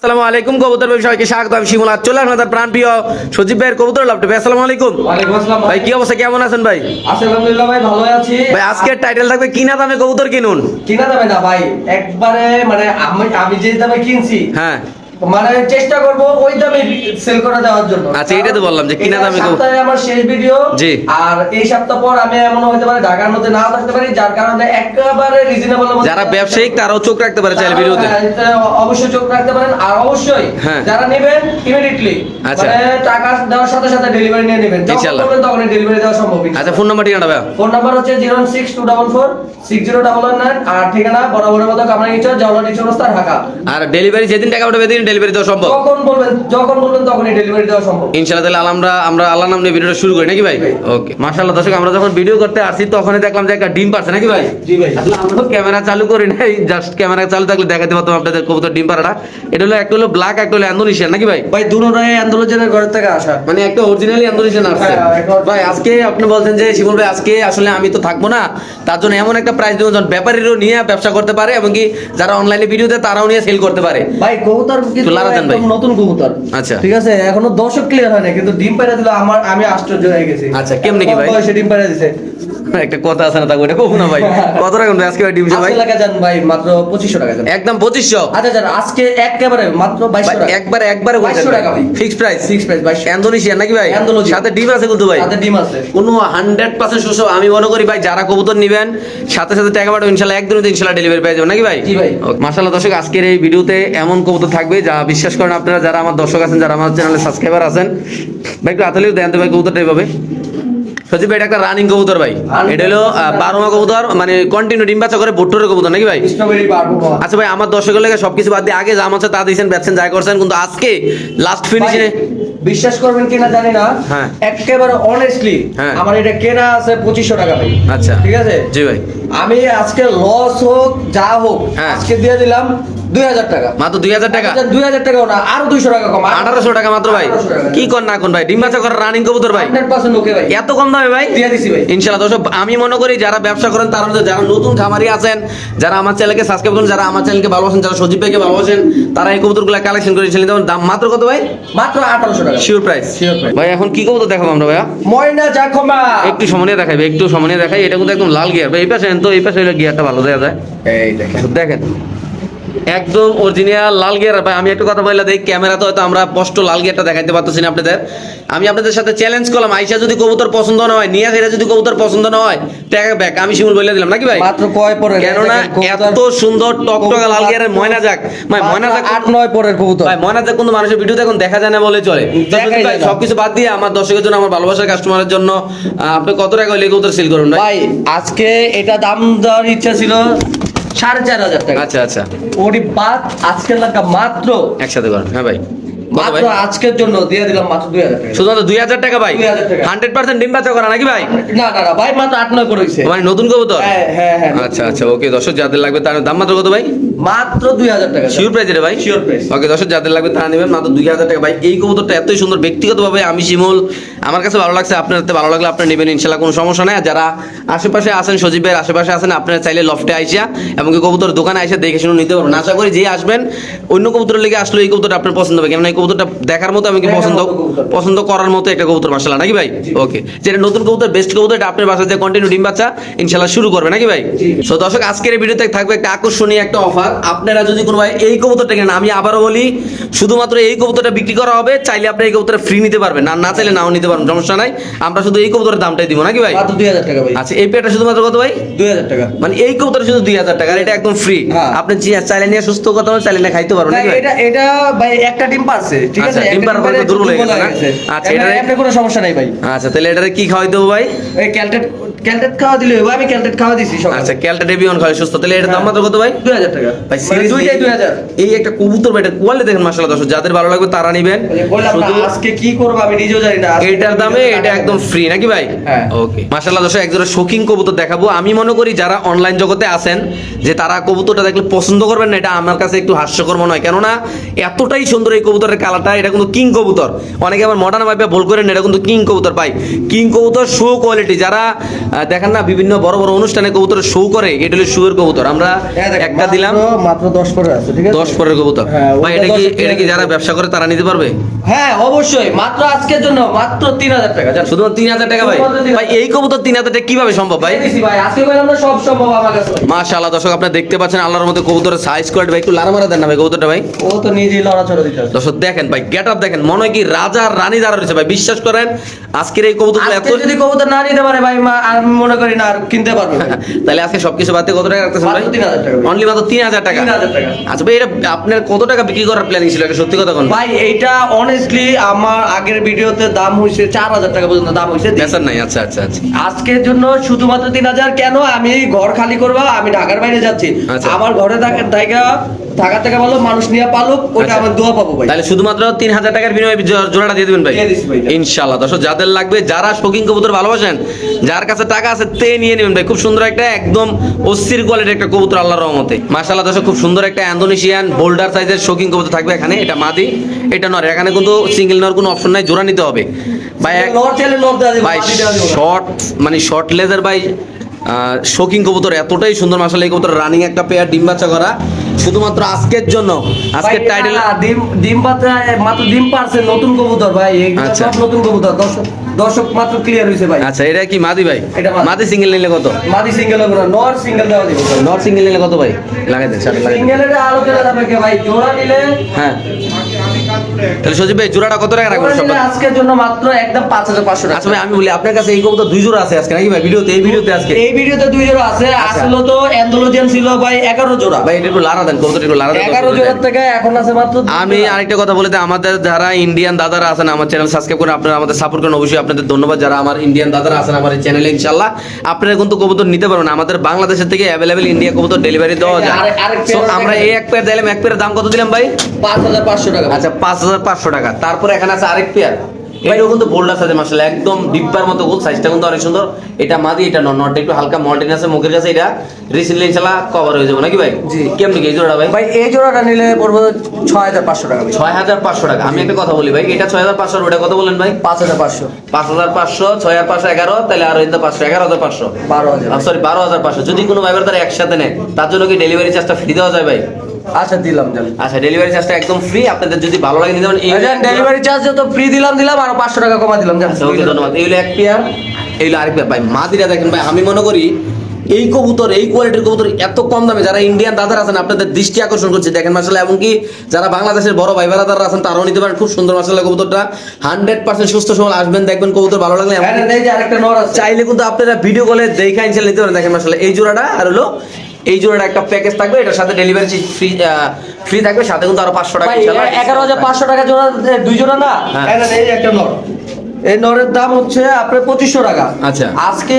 আসসালামু আলাইকুম কবুতর ভাই সবাইকে স্বাগত। আমি শিমুল। আজ চলে আসলাম প্রাণ প্রিয় সজীব ভাইয়ের কবুতর লাভটা। ভাই আসসালামু আলাইকুম। ওয়ালাইকুম আসসালাম ভাই কি অবস্থা, কেমন আছেন ভাই? আলহামদুলিল্লাহ ভাই, ভালো আছি ভাই আজকের টাইটেল থাকবে কিনা দামে কবুতর কিনুন। কিনা যাবে না ভাই, একবারে মানে আমি যে দামে কিনছি হ্যাঁ মানে চেষ্টা করব ওই দামে সেল করে দেওয়ার জন্য। আচ্ছা, এটাই তো বললাম যে কিনা এটা দামে সপ্তাহে আমার শেষ ভিডিও। জি। আর এই সপ্তাহ পর আমি এমন হতে পারে ঢাকার মধ্যে নাও থাকতে পারি, যার কারণে একেবারে রিজনেবল যারা ব্যবসায়িক তারাও চোখ রাখতে পারে চাইলে ভিডিওতে। অবশ্যই চোখ রাখতে পারেন। আর অবশ্যই হ্যাঁ। যারা নেবেন ইমিডিয়েটলি আচ্ছা। মানে টাকা দেওয়ার সাথে সাথে ডেলিভারি নিয়ে নেবেন, যখন ইনশাআল্লাহ। বলবেন তখনই ডেলিভারি দেওয়া সম্ভব। আচ্ছা, ফোন নাম্বার ঠিকানা ভাই? ফোন নাম্বার হচ্ছে 062446099 আর ঠিকানা বরাবরের মতো কামরাঙ্গীরচর জওহরলাল চৌরাস্তা, ঢাকা। আর ডেলিভারি যেদিন টাকা পাঠাবে সেদিন ডেলিভারি দেওয়া সম্ভব যখন বলবেন তখনই ডেলিভারি দেওয়া সম্ভব ইনশাআল্লাহ। তাহলে আমরা আল্লাহ নাম নিয়ে ভিডিওটা শুরু করি নাকি ভাই? ওকে মাশাআল্লাহ। দর্শক আমরা যখন ভিডিও করতে আসছি তখনই দেখলাম যে একটা ডিম পারছে নাকি ভাই? জি ভাই। আসলে আমরা ক্যামেরা চালু করি নাই, জাস্ট ক্যামেরা চালু থাকলে দেখাতে পারতাম আপনাদের কবুতর ডিম পাড়াটা। এটা হলো একটা হলো ব্ল্যাক, একটা হলো ইন্দোনেশিয়ান নাকি ভাই? ভাই দুটোটাই আন্দোলনের ঘর থেকে আসা, মানে একটা অরিজিনালি ইন্দোনেশিয়ান আসছে। হ্যাঁ, একটা original। ভাই আজকে আপনি বলছেন যে শিমুল ভাই আজকে আসলে আমি তো থাকবো না, তার জন্য এমন একটা প্রাইস দেবো যখন ব্যাপারীরাও নিয়ে ব্যবসা করতে পারে এবং কি যারা অনলাইনে ভিডিও দেয় তারাও নিয়ে সেল করতে পারে। ভাই কবুতর কিন্তু লারা দেন ভাই। একদম নতুন কবুতর। আচ্ছা। ঠিক আছে, এখনো দর্শক ক্লিয়ার হয় না, কিন্তু ডিম পাড়া দিল আমি আশ্চর্য হয়ে গেছি। আচ্ছা, কেমনে কি ভাই? কম বয়সে ডিম পাড়া দিছে। একটা কথা আছে না, তা ওটা কখনো ভাই কত টাকা ভাই আজকে ভাই ডিম ভাই? আজকে লাগা যান ভাই মাত্র 2500 টাকা যান। একদম 2500। আচ্ছা যান, আজকে একেবারে মাত্র 2200 টাকা। একবারে 2200 টাকা ভাই। Fixed price. Fix price 2200। Indonesian নাকি ভাই? ইন্দোনেশিয়ান। সাথে ডিম আছে কিন্তু ভাই। সাথে ডিম আছে। কোনো 100% সুস্থ। আমি মনে করি ভাই যারা কবুতর নেবেন সাথে সাথে টাকা পাঠাবেন, ইনশাআল্লাহ একদিনে ইনশাআল্লাহ ডেলিভারি পেয়ে যাবেন নাকি ভাই? জি ভাই। ওকে মাশাআল্লাহ। দর্শক আজকের এই ভিডিওতে এমন কবুতর থাকবে যা বিশ্বাস করেন আপনারা যারা আমার দর্শক আছেন, যারা আমার চ্যানেলে সাবস্ক্রাইবার আছেন, ভাই একটু হাতালিও দেন তো ভাই কবুতরটা এইভাবে। সত্যি ভাই এটা একটা রানিং কবুতর ভাই। এটা হলো 12 মা কবুতর, মানে কন্টিনিউ ডিম বাচ্চা করে ভুট্টোর কবুতর নাকি ভাই? স্ট্রবেরি পারবো। আচ্ছা ভাই, আমার দর্শকের লাগে সবকিছু বাদ দিয়ে আগে যা আছে তা দিয়েছেন, বেচছেন, যাই করছেন, কিন্তু আজকে লাস্ট ফিনিশে বিশ্বাস করবেন কিনা জানি না, হ্যাঁ। একেবারে অনেস্টলি হ্যাঁ। আমার এটা কেনা আছে 2500 টাকা ভাই। আচ্ছা ঠিক আছে জি ভাই। আমি আজকে লস হোক যা হোক হ্যাঁ। আজকে দিয়ে দিলাম 2000 টাকা। মাত্র 2000 টাকা? 2000 টাকাও না, আরো 200 টাকা কম। 1800 টাকা মাত্র ভাই। 1800 টাকা। কি কর না কোন ভাই, ডিম বাচ্চা করা রানিং কবুতর ভাই, 100% ওকে ভাই। এত কম দামে ভাই দিয়ে দিছি ভাই। ইনশাআল্লাহ। দর্শক আমি মনে করি যারা ব্যবসা করেন তারা যারা নতুন খামারি আছেন, যারা আমার চ্যানেলকে সাবস্ক্রাইব করেন, যারা আমার চ্যানেলকে ভালোবাসেন, যারা সজীব ভাইকে ভালোবাসেন, তারা এই কবুতরগুলো কালেকশন করে নিতে পারেন। দাম মাত্র কত ভাই? মাত্র 1800 টাকা। Sure price? Sure price। ভাই এখন কি কবুতর দেখাবো আমরা ভাইয়া? ময়না জাকমা। একটু সময় দেখাই ভাই, একটু সময় দেখাই। এটা কিন্তু একদম লাল গিয়ার ভাই। এই পাশে তো এই পাশে হলো গিয়ারটা ভালো দেখা যায়। এই দেখেন। দেখেন একদম অরিজিনাল লাল গিয়ার ভাই। আমি একটা কথা বললাম, এই ক্যামেরাতে হয়তো আমরা স্পষ্ট লাল গিয়ারটা দেখাইতে পারতেছি না আপনাদের। আমি আপনাদের সাথে চ্যালেঞ্জ করলাম, আইসা যদি কবুতর পছন্দ না হয়, নিয়ে সেটা যদি কবুতর পছন্দ না হয়, টাকা ব্যাক। আমি শিমুল বলে দিলাম নাকি ভাই? মাত্র কয় পরে কেননা এত সুন্দর টকটকা লাল গিয়ারের ময়না যাক ভাই, ময়না যাক 8-9 পরের কবুতর ভাই, ময়না যাক কিন্তু মানুষের ভিডিওতে এখন দেখা যায় না বলে চলে। দেখাই যায় না। সবকিছু বাদ দিয়ে আমার দর্শকের জন্য, আমার ভালোবাসার কাস্টমারের জন্য আপনি কত টাকা হলে কবুতর সেল করুন ভাই? ভাই আজকে এটা দাম দেওয়ার ইচ্ছা ছিল 4500 টাকা। আচ্ছা আচ্ছা, ওরি বাদ আজকের লাগা মাত্র একসাথে করেন। হ্যাঁ ভাই, কত ভাই? মাত্র আজকের জন্য দিয়ে দিলাম মাত্র 2000 টাকা। শুধুমাত্র 2000 টাকা ভাই? 2000 টাকা। 100% ডিম বাচ্চা করা নাকি ভাই? না না না ভাই, মাত্র 8-9 করে হইছে। মানে নতুন কবুতর? হ্যাঁ হ্যাঁ হ্যাঁ। আচ্ছা আচ্ছা, ওকে দর্শক যাদের লাগবে তার দাম মাত্র কত ভাই? মাত্র 2000 টাকা। শিওর প্রাইস রে ভাই? Sure price। ওকে দর্শক যাদের লাগবে তারা নেবেন মাত্র 2000 টাকা ভাই। এই কবুতরটা এতই সুন্দর, ব্যক্তিগতভাবে আমি শিমুল আমার কাছে ভালো লাগছে, আপনার হাতে ভালো লাগলে আপনি নেবেন ইনশাআল্লাহ, কোনো সমস্যা নাই। আর যারা আশেপাশে আছেন, সজীব ভাইয়ের আশেপাশে আছেন, আপনারা চাইলে লফটে আইসা এবং কি কবুতর দোকানে আইসা দেখে শুনে নিতে পারবেন। আশা করি যে আসবেন অন্য কবুতরের লেগে আসলে এই কবুতরটা আপনার পছন্দ হবে, কেননা এই কবুতরটা দেখার মতো এবং কি পছন্দ করার মতো একটা কবুতর মাশাআল্লাহ নাকি ভাই? ওকে, যেটা নতুন কবুতর, বেস্ট কবুতর, এটা আপনার বাসায় যে কন্টিনিউ ডিম বাচ্চা ইনশাআল্লাহ শুরু করবে নাকি ভাই? সো দর্শক আজকের এই ভিডিওতে থাকবে একটা আকর্ষণীয় একটা অফার। আপনারা যদি কোনো ভাই এই কবুতরটা কেনেন, আমি আবারও বলি শুধুমাত্র এই কবুতরটা বিক্রি করা হবে, চাইলে আপনি এই কবুতরটা ফ্রি নিতে পারবেন, আর না চাইলে নাও নিতে পারবেন, সমস্যা নাই। আমরা শুধু এই কবুতরের দামটাই দিব নাকি ভাই? মাত্র 2000 টাকা ভাই। আচ্ছা, এই পেটা শুধুমাত্র কত ভাই? 2000 টাকা। মানে এই কবুতর শুধু 2000 টাকা, আর এটা একদম ফ্রি। হ্যাঁ। আপনি চাইলে নিয়ে সুস্থ কথা বলে চাইলে নিয়ে খাইতে পারবেন নাকি ভাই? এটা এটা ভাই একটা ডিম পারছে, ঠিক আছে? আচ্ছা, ডিম পারার পরে দুর্বল হয়ে গেছে না? আচ্ছা, এটা এটা আপনি কোনো সমস্যা নাই ভাই। আচ্ছা, তাহলে এটারে কি খাওয়াই দেবো ভাই? এই ক্যালটেট খাওয়া দিলে হবে। আমি ক্যালটেট খাওয়া দিছি সকালে। আচ্ছা, ক্যালটা ডেবিয়ন খাওয়াই সুস্থ, তাহলে এটার দাম মাত্র কত ভাই? 2000 টাকা ভাই মানে seriously, দুইটাই 2000। এই একটা কবুতর ভাই, এটা কোয়ালিটি দেখেন মাশাআল্লাহ। দর্শক যাদের ভালো লাগবে তারা নেবেন। বললাম না, শুধু আজকে কি করব আমি নিজেও জানি না। আজকে এটার দামে এটা একদম ফ্রি নাকি ভাই? হ্যাঁ। ওকে মাশাআল্লাহ। দর্শক একজোড়া শৌখিন কবুতর দেখাবো। আমি মনে করি যারা অনলাইন জগতে আছেন যে তারা কবুতরটা দেখলে পছন্দ করবেন না, এটা আমার কাছে একটু হাস্যকর মনে হয়, কেননা এতটাই সুন্দর এই কবুতরের কালারটা। এটা কিন্তু কিং কবুতর, অনেকে আবার মডার্ন ভাবে ভুল করেন, এটা কিন্তু কিং কবুতর ভাই। কিং কবুতর শো কোয়ালিটি, যারা দেখেন না বিভিন্ন বড় বড় অনুষ্ঠানে কবুতর শো করে, এটা হলো শোয়ের কবুতর। আমরা একটা দিলাম মাত্র 10 করে আছে, ঠিক আছে? 10 পরের কবুতর হ্যাঁ, ভাই। ওটা এটা কি 10 এটা কি যারা ব্যবসা করে তারা নিতে পারবে? হ্যাঁ অবশ্যই, মাত্র আজকের জন্য মাত্র 3000 টাকা। জান শুধুমাত্র 3000 টাকা ভাই? শুধুমাত্র 3000 ভাই এই কবুতর 3000 টাকা কিভাবে সম্ভব ভাই? দিছি ভাই, আজকে কইলাম না সব সম্ভব আমার কাছে। মাশাআল্লাহ দর্শক আপনারা দেখতে পাচ্ছেন আল্লাহর মধ্যে কবুতরের সাইজ কোয়ালিটি ভাই একটু লারা মারা দেন না ভাই কবুতরটা ভাই। ও তো নিজেই লড়াচড়া দিতেছে। দর্শক দেখেন ভাই গেটআপ দেখেন, মনে হয় কি রাজা আর রানী দাঁড়া রয়েছে ভাই। বিশ্বাস করেন আজকের এই কবুতরগুলো এত আজকে যদি কবুতর না নিতে পারে ভাই, আমি মনে করি না আর কিনতে পারবে ভাই। তাহলে আজকে সবকিছু বাদ দিয়ে কত টাকা রাখতেছেন ভাই? মাত্র 3000 টাকা। অনলি মাত্র 3000 টাকা। 3000 টাকা। আচ্ছা ভাই এটা আপনার কত টাকা বিক্রি করার প্ল্যানিং ছিল, এটা সত্যি কথা কোন ভাই এইটা অনেস্টলি আমার আগের ভিডিওতে দাম হইছে 4000 টাকা পর্যন্ত দাম হইছে। বেচার নাই? আচ্ছা আচ্ছা আচ্ছা আজকের জন্য শুধুমাত্র 3000। কেন? আমি ঘর খালি করবো, আমি ঢাকার বাইরে যাচ্ছি। আচ্ছা। আমার ঘরে ঢাকা থেকে ভালো মানুষ নিয়ে পালুক, ওটা আচ্ছা। আমার দোয়া পাবো ভাই। তাহলে শুধুমাত্র 3000 টাকার বিনিময়ে জোড়াটা দিয়ে দিবেন ভাই? দিয়ে দিছি ভাই। ইনশাআল্লাহ। দর্শক যাদের লাগবে, যারা শৌখিন কবুতর ভালোবাসেন, যার কাছে টাকা আছে তে নিয়ে নেবেন ভাই। খুব সুন্দর একটা একদম অস্থির কোয়ালিটির একটা কবুতর আল্লাহর রহমতে। মাশাআল্লাহ দর্শক খুব সুন্দর একটা ইন্দোনেশিয়ান বোল্ডার সাইজের শৌখিন কবুতর থাকবে এখানে। এটা মাদি, এটা নর। এখানে কিন্তু সিঙ্গেল নর কোনো অপশন নাই, জোড়া নিতে হবে ভাই। নর চাইলে নর দেওয়া দিবো, ভাই মাটি দেওয়া দিবো না। শর্ট মানে শর্ট লেজার ভাই, শৌখিন কবুতর এতটাই সুন্দর। মাশাআল্লাহ এই কবুতর রানিং একটা পেয়ার, ডিম বাচ্চা করা। শুধুমাত্র আজকের জন্য, আজকের ভাই, টাইটেল। না, ডিম পাতা মাত্র ডিম পারছে, নতুন কবুতর ভাই, এগুলো আচ্ছা। সব নতুন কবুতর। দর্শক মাত্র ক্লিয়ার হইছে ভাই। আচ্ছা এটা কি মাদি ভাই? এটা মাদি। মাদি সিঙ্গেল নিলে কত? মাদি সিঙ্গেল হবে না, নর সিঙ্গেল দেওয়া দিবো। নট সিঙ্গেল নিলে কত ভাই? লাগাই দেন শার্ট লাগাই দেন। সিঙ্গেলের আলোচনা যাবে কে ভাই? জোড়া নিলে হ্যাঁ তাহলে সজীব ভাই জোড়াটা কত টাকা রাখবেন সব? আজকের জন্য মাত্র একদম 5500 টাকা। আচ্ছা ভাই আমি বলি আপনার কাছে এই কবুতর দুই জোড়া আছে আজকে নাকি ভাই? ভিডিওতে এই ভিডিওতে আজকে এই ভিডিওতে 2 জোড়া আছে। আসলে তো অ্যান্ডোলোজিয়ান ছিল ভাই 11 জোড়া। ভাই এটা একটু লারা দেন, কবুতর একটু লারা দেন। 11 জোড়ার থেকে এখন আছে মাত্র 2 আমি জোড়া। আরেকটা কথা বলে দিই, আমাদের যারা ইন্ডিয়ান দাদারা আছেন আমার চ্যানেল সাবস্ক্রাইব করে আপনারা আমাদের সাপোর্ট করেন, অবশ্যই আপনাদের ধন্যবাদ। যারা আমার ইন্ডিয়ান দাদারা আছেন আমার এই চ্যানেলে, ইনশাআল্লাহ আপনারা কিন্তু কবুতর নিতে পারবেন। আমাদের বাংলাদেশের থেকে অ্যাভেলেবেল ইন্ডিয়া কবুতর ডেলিভারি দেওয়া যায়। আরেক So, পেয়ার আমরা এই এক পেয়ার দিলাম, এক পেয়ারের দাম কত দিলাম ভাই? 5500 টাকা। আচ্ছা 5500 টাকা। তারপরে এখানে আছে আরেক পেয়ার, এটাও কিন্তু বোল্ডার সাইজে মাশাআল্লাহ একদম ডিব্বার মতো গোল, সাইজটা কিন্তু অনেক সুন্দর। এটা মাদি, এটা নট একটু হালকা মল্টিন আছে মুখের কাছে। এটা রিসেন্টলি ইনশাআল্লাহ কভার হয়ে যাবে নাকি ভাই? জি। কেমনি কি এই জোড়াটা ভাই? ভাই এই জোড়াটা নিলে পড়বে 6500 টাকা ভাই। 6500 টাকা। আমি একটা কথা বলি ভাই, এটা 6500, ওটা কত বলেন ভাই? 5500 5500, 6500 11, তাহলে আর এটা 500, 11500, 12000। সরি 12500। যদি কোনো ভাইবার তারা একসাথে নেয় তার জন্য কি ডেলিভারি চার্জটা ফ্রি দেওয়া যায় ভাই? আচ্ছা দিলাম জান। আচ্ছা ডেলিভারি চার্জটা একদম ফ্রি, আপনাদের যদি ভালো লাগে নিতে পারেন। আচ্ছা ডেলিভারি চার্জ যত ফ্রি দিলাম আর 500 টাকা কমা দিলাম জান। আচ্ছা ওকে ধন্যবাদ। এই হলো এক পেয়ার, এই হলো আরেক পেয়ার। ভাই মাদিরা দেখেন ভাই, আমি মনে করি এই কবুতর, এই কোয়ালিটির কবুতর এত কম দামে যারা ইন্ডিয়ান দাদারা আছেন আপনাদের দৃষ্টি আকর্ষণ করছে। দেখেন মাশাআল্লাহ, এমনকি যারা বাংলাদেশের বড় ভাই বেড়াদাররা আছেন তারাও নিতে পারেন। খুব সুন্দর মাশাআল্লাহ কবুতরটা 100% সুস্থ সবল। আসবেন দেখবেন কবুতর ভালো লাগলে হ্যাঁ এই যে আরেকটা নর আছে। চাইলে কিন্তু আপনারা ভিডিও কলে দেখে ইনশাআল্লাহ নিতে পারেন। দেখেন মাশাআল্লাহ এই জোড়াটা আর হলো এই জোড়াটা একটা প্যাকেজ থাকবে, এটার সাথে ডেলিভারি ফ্রি থাকবে, সাথে কিন্তু আরো 500 টাকা ভাই ইনশাআল্লাহ 11500 টাকা জোড়া, 2 জোড়া না। হ্যাঁ। এই যে একটা নর, এই নরের দাম হচ্ছে আপনার 2500 টাকা। আচ্ছা। আজকে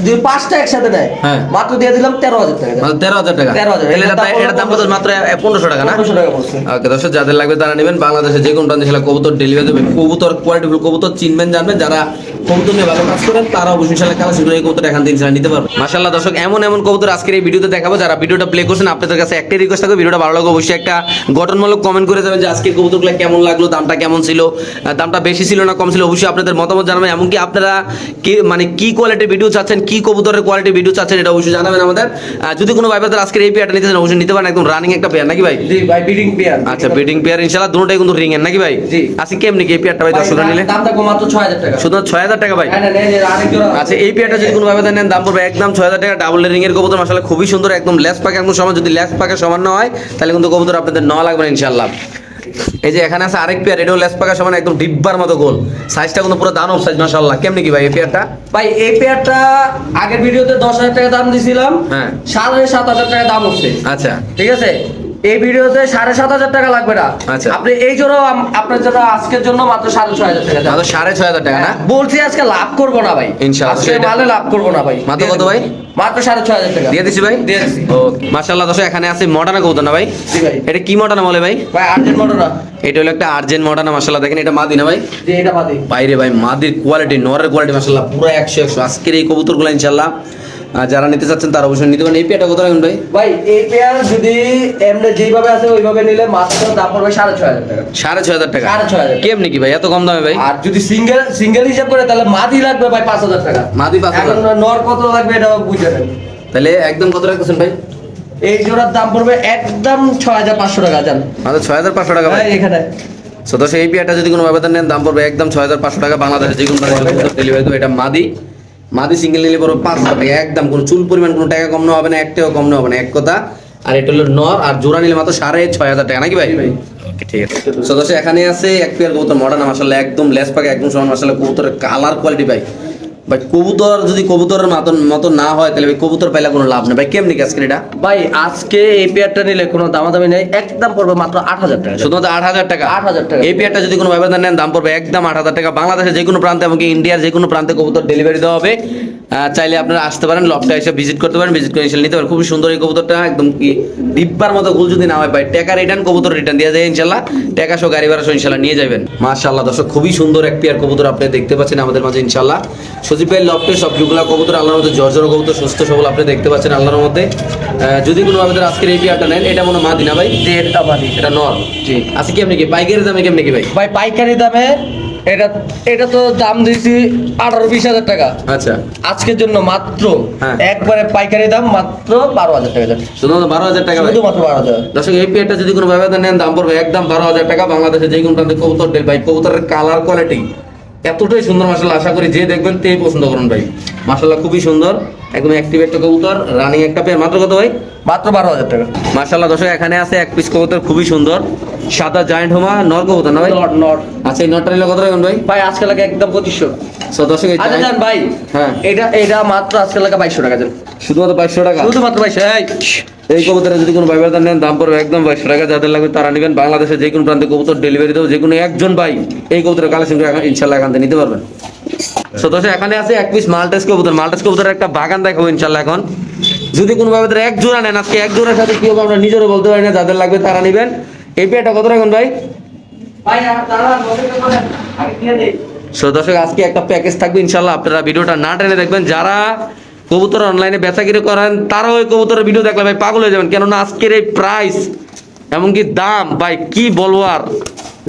যদি 5টা একসাথে নেয় হ্যাঁ। মাত্র দিয়ে দিলাম 13000 টাকা। মানে 13000 টাকা। 13000 তাহলে এটার দাম কত? মাত্র 1500 টাকা না? 1500 টাকা পড়ছে। ওকে দর্শক যাদের লাগবে তারা নেবেন। বাংলাদেশে যে কোনো প্রান্তে সেটা কবুতর ডেলিভারি দেবে। কবুতর কোয়ালিটিফুল কবুতর চিনবেন জানবেন, যারা কবুতর নিয়ে ভালো কাজ করেন তারা অবশ্যই ইনশাআল্লাহ কালেকশন করে এই কবুতর এখান থেকে ইনশাআল্লাহ নিতে পারবে। মাশাআল্লাহ দর্শক এমন এমন কবুতর আজকের এই ভিডিওতে দেখাবো। যারা ভিডিওটা প্লে করছেন আপনাদের কাছে একটাই রিকোয়েস্ট থাকবে, ভিডিওটা ভালো লাগবে অবশ্যই একটা গঠনমূলক কমেন্ট করে যাবেন যে আজকের কবুতরগুলো কেমন লাগলো, দামটা কেমন ছিল, দামটা বেশি ছিল না কম ছিল, অবশ্যই আপনাদের মতামত জানাবেন। এমনকি আপনারা কি মানে কি কোয়ালিটির ভিডিও চাচ্ছেন, কি কবুতরের কোয়ালিটির ভিডিও চাচ্ছেন এটা অবশ্যই জানাবেন আমাদের। যদি কোনো ভাই বাজার আজকের এই পেয়ারটা নিতে চান অবশ্যই নিতে পারেন, একদম রানিং একটা পেয়ার নাকি ভাই? জি ভাই বিডিং পেয়ার। আচ্ছা বিডিং পেয়ার ইনশাআল্লাহ দুটোটাই কিন্তু রিং এর নাকি ভাই? জি। আজকে কেমনি কি এই পেয়ারটা ভাই দর্শকরা নিলে? দামটা মাত্র 6000 টাকা। শুধু 6000 টাকা ভাই? হ্যাঁ না নেন আরেক জোড়া। আচ্ছা এই পেয়ারটা যদি কোনো ভাবে নেন দাম পড়বে একদম 6000 টাকা। ডাবল রিং এর কবুতর মাশাআল্লাহ খুবই সুন্দর, একদম লেস পাকে একদম সমান। যদি লেস পাকে সমান না হয় তাহলে কিন্তু কবুতর আপনাদের নেওয়া লাগবে না ইনশাআল্লাহ। এই যে এখানে আছে আরেক পেয়ার, এটাও লেস পাকা সমান, একদম ডিব্বার মতো গোল, সাইজটা কিন্তু পুরো দানব সাইজ মাশাআল্লাহ। কেমনি কি ভাই এই পেয়ারটা? ভাই এই পেয়ারটা আগের ভিডিওতে 10000 টাকা দাম দিছিলাম, হ্যাঁ 7500 টাকা দাম হচ্ছে। আচ্ছা ঠিক আছে, এই ভিডিওতে 7500 টাকা লাগবে না। আচ্ছা। আপনি এই জন্য আপনার জন্য আজকের জন্য মাত্র 6500 টাকা দাম। মাত্র 6500 টাকা না? বলছি আজকে লাভ করব না ভাই, ইনশাআল্লাহ। আজকে মালে লাভ করব না ভাই। মাত্র কত ভাই? মাত্র 6500 টাকা দিয়ে দিছি ভাই। দিয়ে দিছি। ওকে মাশাআল্লাহ দর্শক এখানে আছে মডার্না কবুতর না ভাই? জি ভাই। এটা কি মডার্না বলে ভাই? ভাই আর্জেন্ট মডেলরা। এটা হলো একটা আর্জেন্ট মডার্না মাশাআল্লাহ। দেখেন এটা মাদি না ভাই? জি এটা বাদে। বাইরে ভাই মাদির কোয়ালিটি, নরের কোয়ালিটি মাশাআল্লাহ পুরো 100 আজকের এই কবুতরগুলো ইনশাআল্লাহ যারা নিতে চাচ্ছেন তারা অবশ্যই নিতে পারেন। এই পেয়ারটা কত রাখবেন ভাই? ভাই এই পেয়ার যদি এমনি যেভাবে আছে ওইভাবে নিলে মাত্র দাম পড়বে 6500 টাকা। 6500 টাকা? 6500 কেমনি কি ভাই এত কম দামে ভাই? আর যদি সিঙ্গেল হিসাব করে তাহলে মাদি লাগবে ভাই 5000 টাকা। মাদি 5000? এখন নর কত লাগবে এটা বুঝে নেন। তাহলে একদম কত রাখতেছেন ভাই? এই জোড়ার দাম পড়বে একদম 6500 টাকা জান। মাত্র 6500 টাকা ভাই। ভাই এখানে সো দর্শক এই পেয়ারটা যদি কোনো ব্যবধান নেন দাম পড়বে একদম 6500 টাকা, বাংলাদেশে যে কোনো ডেলিভারি দেবো। এটা মাদি সিঙ্গেল নিলে পড়বে 500 টাকা একদম, কোনো চুল পরিমাণ কোনো টাকা কম নেওয়া হবে না, এক টাকা কম নেওয়া হবে না, এক কথা। আর এটা হলো নর, আর জোড়া নিলে মাত্র 6500 টাকা নাকি ভাই? ওকে ঠিক আছে। সো দর্শক এখানে আছে এক পেয়ার কবুতর মডার্ন মাশাআল্লাহ, একদম লেস পাকে একদম সমান মাশাআল্লাহ। কবুতরের কালার কোয়ালিটি ভাই, ভাই কবুতর যদি কবুতরের মতো না হয় তাহলে ভাই কবুতর পাইলে কোনো লাভ নেই ভাই। কেমনি কি আজকে এটা? ভাই আজকে এই পেয়ারটা নিলে কোনো দামাদামি নেই, একদম পড়বে মাত্র 8000 টাকা। শুধুমাত্র 8000 টাকা। 8000 টাকা। এই পেয়ারটা যদি কোনো ব্যবধান নেন দাম পড়বে একদম 8000 টাকা। বাংলাদেশের যে কোনো প্রান্তে এমনকি ইন্ডিয়ার যে কোনো প্রান্তে কবুতর ডেলিভারি দেওয়া হবে। চাইলে আপনারা আসতে পারেন, লফটে এসে ভিজিট করতে পারেন, ভিজিট করে ইনশাল্লাহ নিতে পারেন। খুবই সুন্দর এই কবুতরটা, একদম কি ডিব্বার মতো গোল যদি না হয় ভাই টাকা রিটার্ন, কবুতর রিটার্ন দিয়ে যায় ইনশাল্লাহ, টাকা সহ গাড়ি ভাড়া সহ ইনশাল্লাহ নিয়ে যাবেন। মাশাআল্লাহ দর্শক খুবই সুন্দর এক পেয়ার কবুতর আপনি দেখতে পাচ্ছেন আমাদের মাঝে ইনশাল্লাহ। সজীব ভাই লফটে সবগুলা কবুতর আল্লাহর মধ্যে জর্জর কবুতর, সুস্থ সবল আপনি দেখতে পাচ্ছেন আল্লাহর মধ্যে। যদি কোনো আমাদের আজকের এই পেয়ারটা নেন, এটা মনে মাদি না ভাই? এটা মাদি, এটা নর। জি। আজকে কেমনি কি পাইকারি দামে কেমনি কি ভাই? ভাই পাইকারি দামে এটা তো দাম দিয়েছি 18-20 টাকা। আচ্ছা আজকের জন্য মাত্র হ্যাঁ। একবারে পাইকারি দাম মাত্র 12000 টাকা যাবে। শুধুমাত্র 12000 টাকা ভাই। শুধুমাত্র 12000। দর্শক এই পেয়ারটা যদি কোনো ব্যবধান নেন দাম পড়বে একদম 12000 টাকা। বাংলাদেশে যে কোনো প্রান্তে কবুতর ডেল ভাই, কবুতরের কালার কোয়ালিটি এতটাই সুন্দর মাশাআল্লাহ, আশা করি যে দেখবেন তেই পছন্দ করুন ভাই। মাশাআল্লাহ খুবই সুন্দর, একদম অ্যাক্টিভ একটা কবুতর, রানিং একটা পেয়ার। মাত্র কত ভাই? মাত্র 12000 টাকা। মাশাআল্লাহ দর্শক এখানে আছে এক পিস কবুতর খুবই সুন্দর, সাদা জায়ান্ট হোমা নর কবুতর না ভাই? নট আচ্ছা এই নটটা নিলে কত রাখবেন ভাই? ভাই আজকে লাগে একদম 2500। সো দর্শক এই আচ্ছা জান ভাই, হ্যাঁ এটা মাত্র আজকে লাগে 2200 টাকা জান। শুধুমাত্র 2200 টাকা। শুধুমাত্র 2200। এই কবুতরে যদি কোনো ভাই বাজার নেন দাম পড়বে একদম 2200 টাকা। যাদের লাগবে তারা নেবেন। বাংলাদেশে যে কোনো প্রান্তে কবুতর ডেলিভারি দেবো, যে কোনো একজন ভাই এই কবুতরের কালেকশন করে ইনশাল্লাহ এখান থেকে নিতে পারবেন। সো দর্শক এখানে আছে এক পিস মাল্টাস কবুতর, মাল্টাস কবুতরের একটা বাগান দেখাবো ইনশাল্লাহ এখন। যদি কোনো ভাবে এক জোড়া নেন, আজকে এক জোড়ার সাথে কি হবে আমরা নিজেরও বলতে পারি না, যাদের লাগবে তারা নেবেন। এই পেয়ারটা কত রাখবেন ভাই? ভাই তারা আগে দিয়ে দেই। সো দর্শক আজকে একটা প্যাকেজ থাকবে ইনশাল্লাহ, আপনারা ভিডিওটা না টেনে দেখবেন। যারা কবুতর অনলাইনে বেচাকিরি করেন তারাও ওই কবুতরের ভিডিও দেখলে ভাই পাগল হয়ে যাবেন, কেননা আজকের এই প্রাইস এমনকি দাম ভাই কি বলবো আর,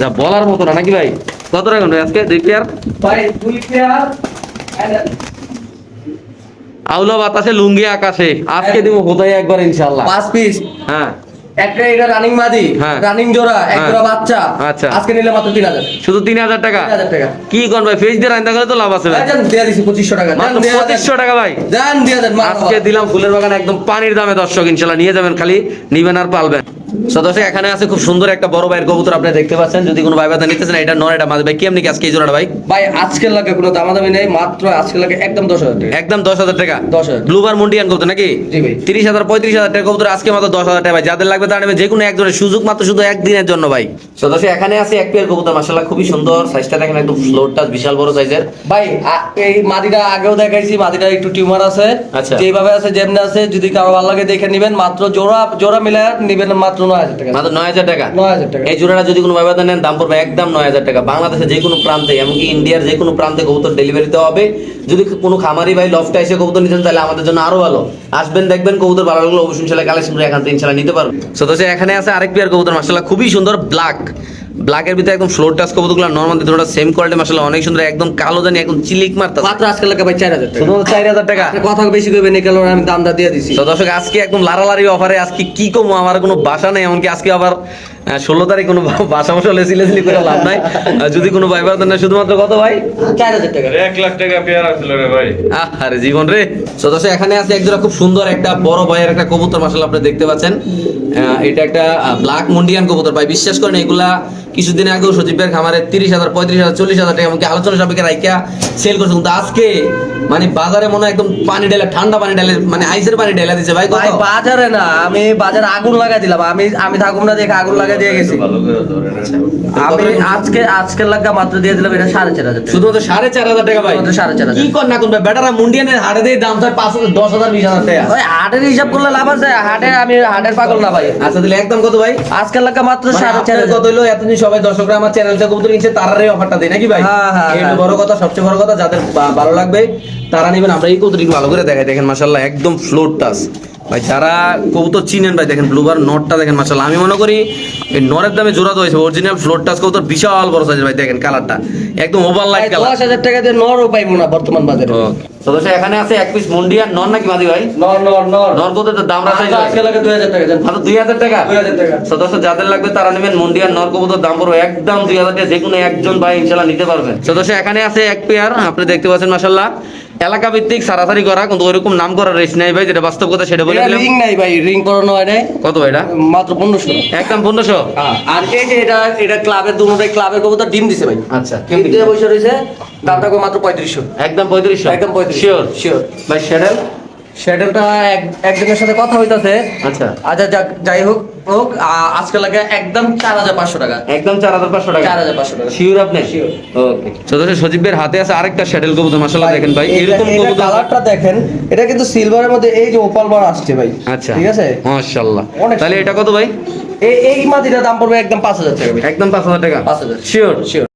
যা বলার মতো না নাকি ভাই? কত রাখবেন ভাই আজকে দুই পেয়ার? ভাই দুই পেয়ার আউলা বাতাসে লুঙ্গি আকাশে আজকে দিব হোদাই একবার ইনশাল্লাহ। 5 পিস, হ্যাঁ একটা এটা রানিং মাদি, হ্যাঁ। রানিং জোড়া, এক হ্যাঁ। জোড়া বাচ্চা। আচ্ছা। আজকে নিলে মাত্র 3000। শুধু 3000 টাকা? 3000 টাকা। কি কোন ভাই ফেস দিয়ে রান্না করে তো লাভ আছে ভাই। জান দিয়ে দিছি 2500 টাকা। মাত্র 2500 টাকা ভাই। জান দিয়ে দেন আজকে দিলাম ফুলের বাগান একদম পানির দামে দর্শক ইনশাল্লাহ নিয়ে যাবেন, খালি নিবেন আর পালবেন। সদস্য এখানে আছে খুব সুন্দর একটা বড় ভাইয়ের কবুতর আপনি দেখতে পাচ্ছেন। যদি কোনো ভাই বাতা নিতেছেন এটা নর এটা মাঝে ভাই কেমনি কি আজকে এই জোড়াটা ভাই? ভাই আজকের লাগে কোনো দামাদামি নেই, মাত্র আজকের লাগে একদম 10000 টাকা। একদম 10000 টাকা। 10000 ব্লুবার মুন্ডিয়ান কবুতর নাকি? জি ভাই। 30000 35000 টাকা কবুতর আজকে মাত্র 10000 টাকা ভাই। যাদের লাগবে তারা নেবেন, যে কোনো একজনের সুযোগ মাত্র শুধু একদিনের জন্য ভাই। সদস্য এখানে আছে এক পেয়ার কবুতর মাশাআল্লাহ খুবই সুন্দর, সাইজটা দেখেন একদম ফ্লোরটা বিশাল বড় সাইজের। ভাই এই মাদিটা আগেও দেখাইছি, মাদিটা একটু টিউমার আছে। আচ্ছা। যেভাবে আছে যেমনি আছে, যদি কারো ভালো লাগে দেখে নেবেন। মাত্র জোড়া মিলে নেবেন মাত্র 9000 টাকা। মাত্র 9000 টাকা। 9000 টাকা। এই জোড়াটা যদি কোনো ভাই বাতা নেন দাম পড়বে একদম 9000 টাকা। বাংলাদেশে যে কোনো প্রান্তে এমনকি ইন্ডিয়ার যে কোনো প্রান্তে কবুতর ডেলিভারি দেওয়া হবে। যদি কোনো খামারি ভাই লফটে এসে কবুতর নিতেন তাহলে আমাদের জন্য আরো ভালো। আসবেন দেখবেন কবুতর ভালো লাগলো অবশ্যই ইনশাআল্লাহ কালেকশন করে এখান থেকে ইনশাআল্লাহ নিতে পারবেন। সদস্য এখানে আছে আরেক পেয়ার কবুতর মাশাআল্লাহ খুবই সুন্দর, ব্ল্যাকের ভিতরে একদম ফ্লোর টাচ কবুতরগুলো নরমালি দুটোটা সেম কোয়ালিটি মাশাআল্লাহ অনেক সুন্দর, একদম কালো জানি একদম চিলিক মারতা। মাত্র আজকের লাগে ভাই 4000 টাকা। শুধু 4000 টাকা। আপনি কথা বেশি কইবেন এই কারণে আমি দামটা দিয়ে দিছি। তো দর্শক আজকে একদম লারালারি অফারে আজকে কি কমো, আমার কোনো বাসা নেই, এমনকি আজকে আবার 16 তারিখ কোনো বাসা মশলা সিলেসিলি করে লাভ নাই। যদি কোনো ভাই বাদ না শুধুমাত্র কত ভাই? 4000 টাকা। 1 লাখ টাকা পেয়ার আসলো রে ভাই। আরে জীবন রে। তো দর্শক এখানে আছে একজোড়া খুব সুন্দর একটা বড় ভাইয়ের একটা কবুতর মাশাআল্লাহ আপনি দেখতে পাচ্ছেন। এটা একটা ব্ল্যাক মুন্ডিয়ান কবুতর ভাই। বিশ্বাস করেন এগুলা কিছুদিন আগেও সজীব ভাইয়ের খামারে 30,000 35,000 40,000 টাকা এমনকি আলোচনা সাপেক্ষে রাইখা সেল করছে, কিন্তু আজকে মানে বাজারে মনে হয় একদম পানি ঢেলে, ঠান্ডা পানি ঢেলে, মানে আইসের পানি ঢেলে দিচ্ছে ভাই। ভাই বাজারে না, আমি বাজারে আগুন লাগাই দিলাম। আমি থাকুম না দেখে আগুন লাগাই দিয়ে গেছি। ভালো করে ধরেন। আমি আজকের লাগা মাত্র দিয়ে দিলাম এটা 4500 টাকা। শুধুমাত্র 4500 টাকা ভাই। শুধুমাত্র 4500 কি কর না কোন ভাই বেটারা মুন্ডিয়ানের হাড়ে দিয়ে দাম হয় 5,000 10,000 20,000 টাকা। ওই হাটের হিসাব করলে লাভ আছে। আমি হাটের পাগল না ভাই। আচ্ছা তাহলে একদম কত ভাই? আজকের লাগা মাত্র মানে আপনার 4500। কত হলো এতদিন সবাই দর্শকরা আমার চ্যানেলটা কবুতর কিনছে তারারে অফারটা দেয় নাকি ভাই? হ্যাঁ, হ্যাঁ, এটা হ্যাঁ। বড় কথা, সবচেয়ে বড় কথা যাদের ভালো লাগবে তারা নেবেন। আমরা এই কবুতর একটু ভালো করে দেখাই, দেখেন মাশাআল্লাহ একদম ফ্লোর টাচ ভাই। যারা কবুতর চিনেন ভাই দেখেন ব্লুবার নটটা দেখেন মাশাআল্লাহ। আমি মনে করি এই নরের দামে জোড়া তো হয়েছে অরিজিনাল ফ্লোর টাচ কবুতর, বিশাল বড় সাইজ ভাই। দেখেন কালারটা একদম ওভার লাইট কালার। 10,000 টাকা দিয়ে নরও পাইবো না বর্তমান বাজারে। ওকে। সদস্য এখানে আছে এক পিস মুন্ডিয়ান নন নাকি মাদি ভাই? নর নর নর নন কত দাম রাখা আজকে লাগে 2000 টাকা জান। মাত্র 2000 টাকা। 2000 টাকা। সদস্য যাদের লাগবে তারা নেবেন মুন্ডিয়ান নর কবুতর দাম পড়বে একদম 2000 টাকা, যে কোনো একজন ভাই ইনশাআল্লাহ নিতে পারবেন। সদস্য এখানে আছে এক পেয়ার, আপনি দেখতে পাচ্ছেন মাশাআল্লাহ এলাকা ভিত্তিক সারাসারি করা, কিন্তু ওইরকম নাম করা রেস নাই ভাই, যেটা বাস্তব কথা সেটা বলে এটা দিলাম। রিং নাই ভাই, রিং করানো হয় নাই। কত ভাই এটা? মাত্র 1500। একদম 1500। আর এই যে এটা ক্লাবের দুটোটাই ক্লাবের কবুতর ডিম দিছে ভাই। আচ্ছা ডিম দিয়ে বসে রয়েছে, দামটা কই মাত্র 3500। একদম 3500। একদম 3500 শিওর শিওর। ভাই শ্যাডেল? শ্যাডেলটা একজনের সাথে কথা হইতাছে। আচ্ছা আচ্ছা যাই হোক আজকে লাগে একদম 4500 টাকা। একদম 4500 টাকা। 4500 টাকা। শিওর আপনি? Sure. ওকে। সদস্য সজীবের হাতে আছে আরেকটা শ্যাডেল কবুতর, মাশাআল্লাহ দেখেন ভাই এরকম এটা কবুতর। কালারটা দেখেন, এটা কিন্তু সিলভারের মধ্যে এই যে ওপাল বার আসছে ভাই। আচ্ছা ঠিক আছে। মাশাআল্লাহ। অনেক তাহলে এটা কত ভাই? এই মাদিটার দাম পড়বে একদম 5000 টাকা ভাই। একদম 5000 টাকা। 5000 শিওর? শিওর।